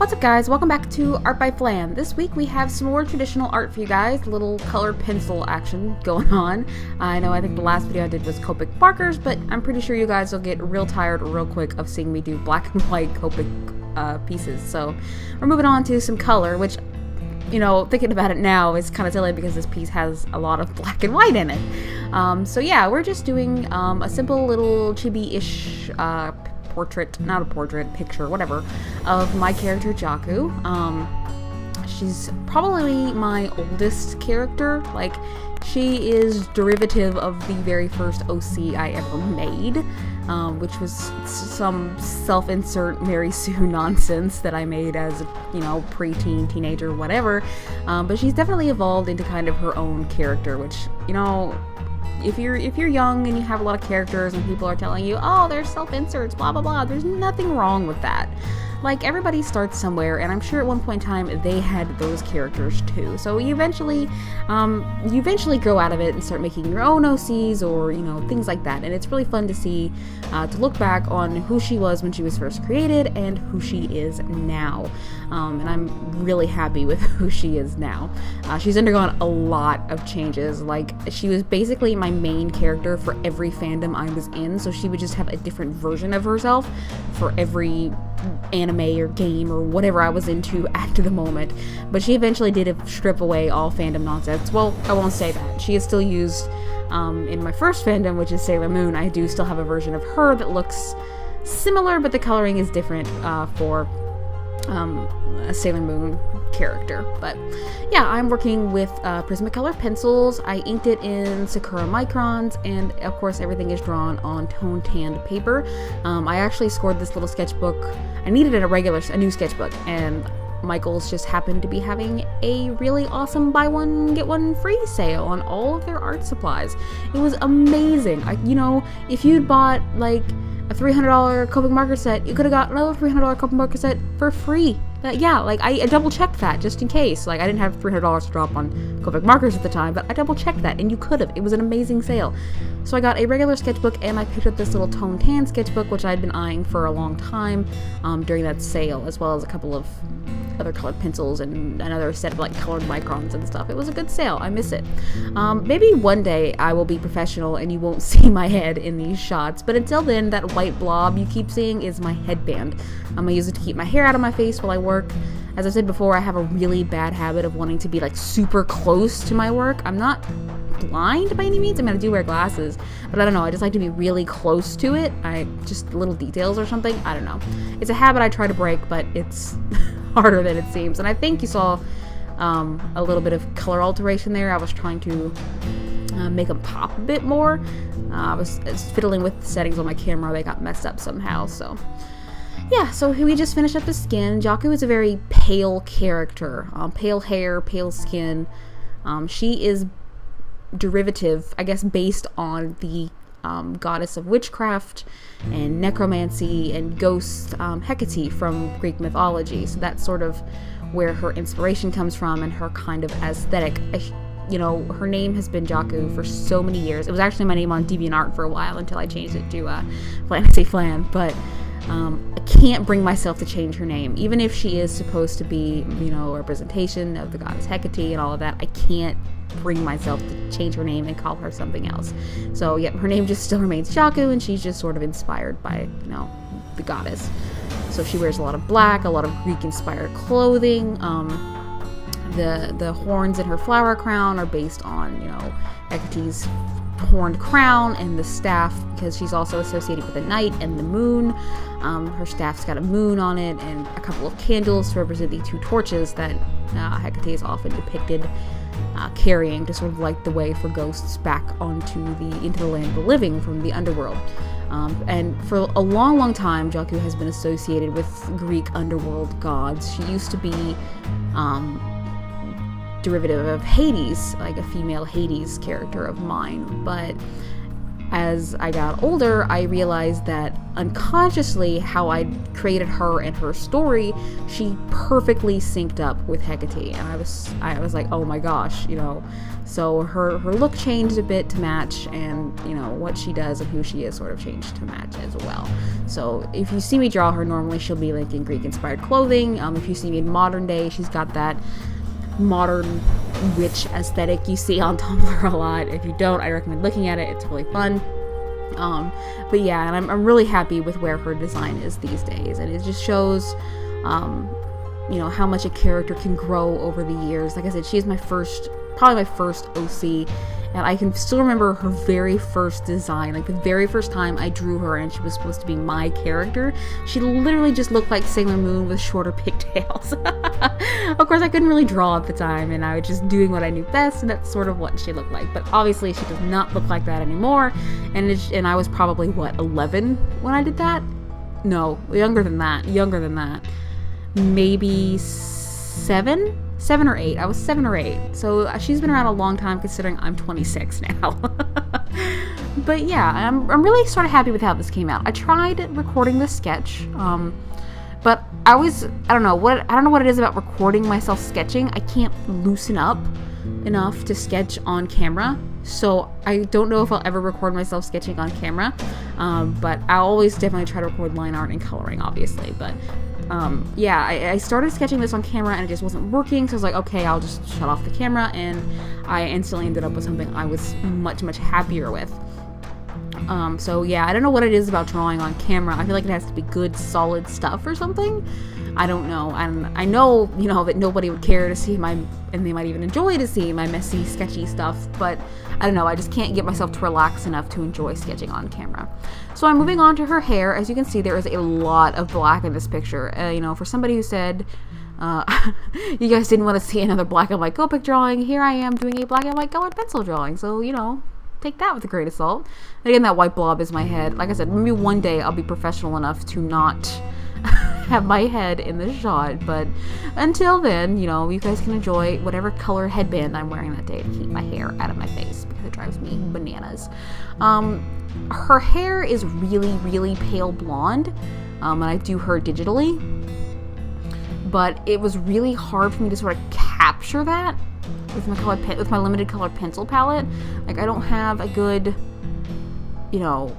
What's up guys, welcome back to Art by Flan. This week we have some more traditional art for you guys, a little colored pencil action going on. I think the last video I did was Copic markers, but I'm pretty sure you guys will get real tired real quick of seeing me do black and white Copic pieces. So we're moving on to some color, which, thinking about it now is kind of silly because this piece has a lot of black and white in it. So yeah, we're just doing a simple little chibi-ish picture, whatever, of my character Jaku. She's probably my oldest character. Like, she is derivative of the very first OC I ever made, which was some self-insert Mary Sue nonsense that I made as a, preteen, teenager, whatever. But she's definitely evolved into kind of her own character, which, if you're young and you have a lot of characters and people are telling you, oh, they're self-inserts, blah, blah, blah, there's nothing wrong with that. Like, everybody starts somewhere, and I'm sure at one point in time they had those characters too. So you eventually grow out of it and start making your own OCs or, things like that. And it's really fun to see, to look back on who she was when she was first created and who she is now. And I'm really happy with who she is now. She's undergone a lot of changes. Like, she was basically my main character for every fandom I was in, so she would just have a different version of herself for every anime or game or whatever I was into at the moment. But she eventually did strip away all fandom nonsense. Well, I won't say that. She is still used in my first fandom, which is Sailor Moon. I do still have a version of her that looks similar, but the coloring is different for a Sailor Moon character. But yeah, I'm working with Prismacolor pencils. I inked it in Sakura microns, and of course everything is drawn on tone tanned paper. I actually scored this little sketchbook. I needed a new sketchbook, and Michaels just happened to be having a really awesome buy one get one free sale on all of their art supplies. It was amazing. If you'd bought like a $300 Copic marker set, you could have got another $300 Copic marker set for free. I double checked that just in case. Like, I didn't have $300 to drop on Copic markers at the time, but I double checked that, and you could have. It was an amazing sale. So I got a regular sketchbook, and I picked up this little tone tan sketchbook, which I'd been eyeing for a long time during that sale, as well as a couple of other colored pencils and another set of colored microns and stuff. It was a good sale. I miss it. Maybe one day I will be professional and you won't see my head in these shots, but until then, that white blob you keep seeing is my headband. I'm gonna use it to keep my hair out of my face while I work. As I said before, I have a really bad habit of wanting to be super close to my work. I'm not blind by any means. I do wear glasses, but I don't know, I just like to be really close to it. Just little details or something, I don't know. It's a habit I try to break, but it's harder than it seems. And I think you saw a little bit of color alteration there. I was trying to make them pop a bit more. I was fiddling with the settings on my camera. They got messed up somehow. So yeah, so we just finished up the skin. Jaku is a very pale character. Pale hair, pale skin. She is derivative, I guess, based on the goddess of witchcraft and necromancy and ghost, Hecate from Greek mythology. So that's sort of where her inspiration comes from and her kind of aesthetic. Her name has been Jaku for so many years. It was actually my name on DeviantArt for a while until I changed it to Flan, but I can't bring myself to change her name. Even if she is supposed to be, a representation of the goddess Hecate and all of that, I can't bring myself to change her name and call her something else. So yeah, her name just still remains Jaku, and she's just sort of inspired by, the goddess. So she wears a lot of black, a lot of Greek-inspired clothing. The horns in her flower crown are based on, Hecate's horned crown, and the staff, because she's also associated with the night and the moon. Her staff's got a moon on it, and a couple of candles to represent the two torches that Hecate is often depicted carrying to sort of light the way for ghosts back into the land of the living from the underworld. And for a long, long time, Jaku has been associated with Greek underworld gods. She used to be derivative of Hades, like a female Hades character of mine, but as I got older, I realized that unconsciously how I created her and her story, she perfectly synced up with Hecate, and I was like, oh my gosh, you know. So her look changed a bit to match, and you know what she does and who she is sort of changed to match as well. So if you see me draw her, normally she'll be like in Greek inspired clothing. If you see me in modern day, she's got that modern witch aesthetic you see on Tumblr a lot. If you don't, I recommend looking at it. It's really fun. But yeah, and I'm really happy with where her design is these days, and it just shows you know, how much a character can grow over the years. Like I said, she's probably my first OC, and I can still remember her very first design, like the very first time I drew her and she was supposed to be my character. She literally just looked like Sailor Moon with shorter pigtails. Of course, I couldn't really draw at the time, and I was just doing what I knew best, and that's sort of what she looked like. But obviously she does not look like that anymore, and I was probably, what, 11 when I did that? No, younger than that. Maybe 7 or 8. I was 7 or 8. So she's been around a long time, considering I'm 26 now. But yeah, I'm really sort of happy with how this came out. I tried recording this sketch, but I don't know what it is about recording myself sketching. I can't loosen up enough to sketch on camera. So I don't know if I'll ever record myself sketching on camera. But I'll always definitely try to record line art and coloring, obviously. But yeah, I started sketching this on camera and it just wasn't working, so I was like, okay, I'll just shut off the camera, and I instantly ended up with something I was much, much happier with. So yeah, I don't know what it is about drawing on camera. I feel like it has to be good, solid stuff or something. I don't know. And I know, you know, that nobody would care to see and they might even enjoy to see my messy, sketchy stuff, but I don't know, I just can't get myself to relax enough to enjoy sketching on camera. So I'm moving on to her hair. As you can see, there is a lot of black in this picture. You know, for somebody who said, you guys didn't want to see another black and white Copic drawing, here I am doing a black and white colored pencil drawing. So, you know, take that with a grain of salt. And again, that white blob is my head. Like I said, maybe one day I'll be professional enough to not have my head in the shot, but until then, you know, you guys can enjoy whatever color headband I'm wearing that day to keep my hair out of my face, because it drives me bananas. Her hair is really, really pale blonde, and I do her digitally, but it was really hard for me to sort of capture that with my limited colored pencil palette. Like, I don't have a good, you know,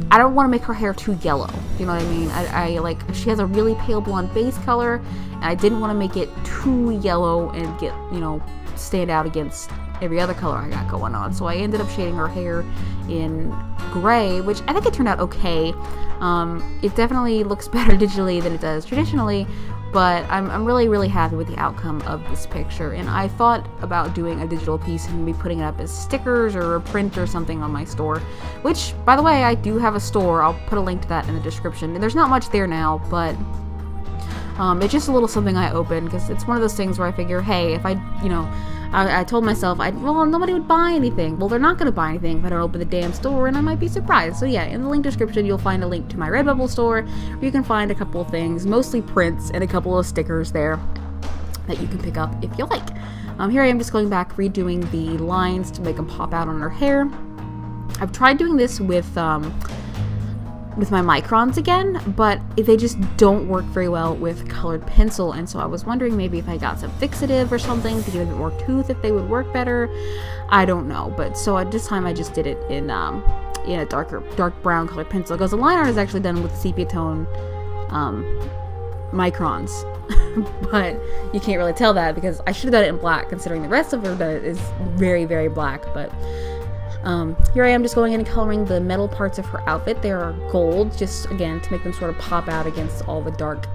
I don't want to make her hair too yellow, you know what I mean? I like, she has a really pale blonde base color, and I didn't want to make it too yellow and get, you know, stand out against every other color I got going on. So I ended up shading her hair in gray, which I think it turned out okay. It definitely looks better digitally than it does traditionally, but I'm really, really happy with the outcome of this picture. And I thought about doing a digital piece and maybe putting it up as stickers or a print or something on my store, which, by the way, I do have a store. I'll put a link to that in the description. And there's not much there now, but it's just a little something I opened because it's one of those things where I figure, hey, if I, you know, I told myself, well, nobody would buy anything. Well, they're not going to buy anything if I don't open the damn store, and I might be surprised. So yeah, in the link description, you'll find a link to my Redbubble store, where you can find a couple of things, mostly prints, and a couple of stickers there that you can pick up if you like. Here I am just going back, redoing the lines to make them pop out on her hair. I've tried doing this with my microns again, but they just don't work very well with colored pencil, and so I was wondering maybe if I got some fixative or something to give it more tooth, if they would work better. I don't know, but so at this time I just did it in a dark brown colored pencil, because the line art is actually done with sepia tone microns. But you can't really tell that because I should have done it in black, considering the rest of her is very, very black. But here I am just going in and coloring the metal parts of her outfit. They are gold, just again to make them sort of pop out against all the dark,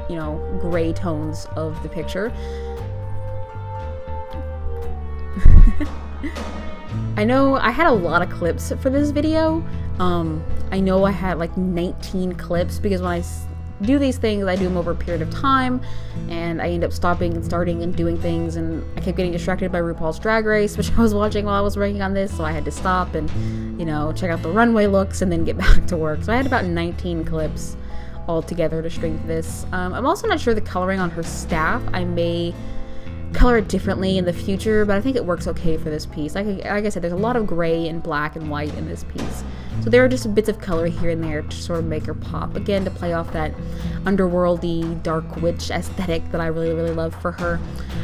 you know, gray tones of the picture. I know I had a lot of clips for this video. I know I had like 19 clips because when I do these things, I do them over a period of time, and I end up stopping and starting and doing things, and I kept getting distracted by RuPaul's Drag Race, which I was watching while I was working on this, so I had to stop and, you know, check out the runway looks and then get back to work. So I had about 19 clips all together to string for this. I'm also not sure the coloring on her staff. I may color it differently in the future, but I think it works okay for this piece. Like I said, there's a lot of gray and black and white in this piece, So there are just bits of color here and there to sort of make her pop. Again, to play off that underworldy, dark witch aesthetic that I really, really love for her.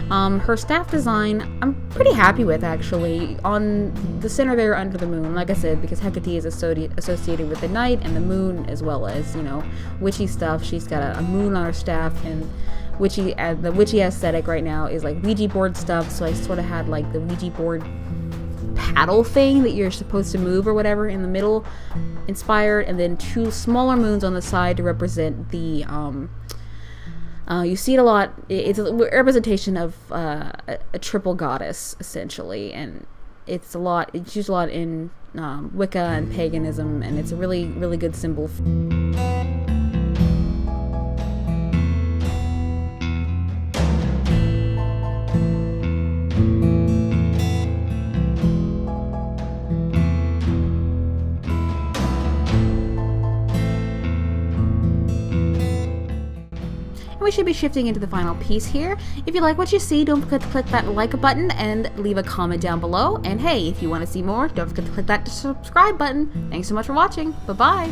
Her staff design, I'm pretty happy with, actually. On the center there, under the moon, like I said, because Hecate is associated with the night and the moon, as well as, you know, witchy stuff. She's got a moon on her staff, and the witchy aesthetic right now is like Ouija board stuff, so I sort of had like the Ouija board paddle thing that you're supposed to move or whatever in the middle inspired, and then 2 smaller moons on the side to represent the you see it a lot. It's a representation of a triple goddess, essentially, and it's used a lot in Wicca and paganism, and it's a really, really good symbol. We should be shifting into the final piece here. If you like what you see, don't forget to click that like button and leave a comment down below. And hey, if you want to see more, don't forget to click that subscribe button. Thanks so much for watching. Bye-bye.